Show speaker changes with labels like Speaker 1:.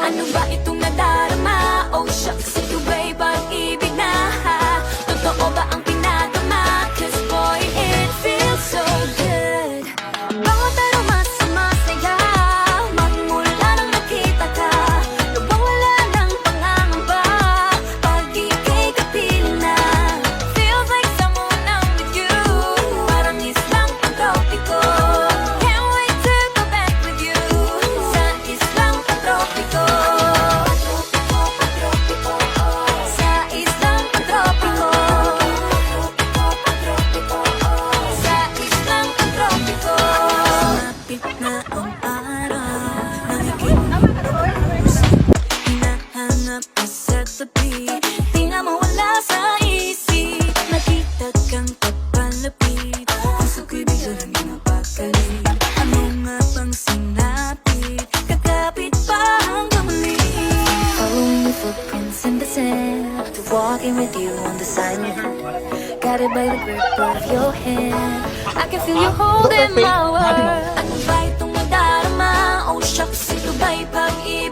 Speaker 1: Ano ba itong nadarama? Oh shucks, ito ba'y pag-ibig na? Totoo ba ang pinadama? Cause boy, it feels so good. Bawat aroma sumasaya, magmula nang nakita ka. Nawawala ng pangangamba pag ika'y kapiling na. Feels like someone I'm with you, parang islang pantropiko. Can't wait to go back with you sa islang pantropiko. Sa islang pantropiko. Sa islang pantropiko. Sumapit na ang araw, nakikinig hinahanap ka sa tabi. Di na mawala sa isip, nakita kang papalapit. Puso ko'y bigla lang napakali. Ano nga bang sinapit? Kakapit pa hanggang muli. Following your footprints in the sand, to walking with you on the silent. Guided by the grip of your hand, I can feel you holding my world. Ano ba itong nadarama? Oh shucks, ito ba'y pag-ibig?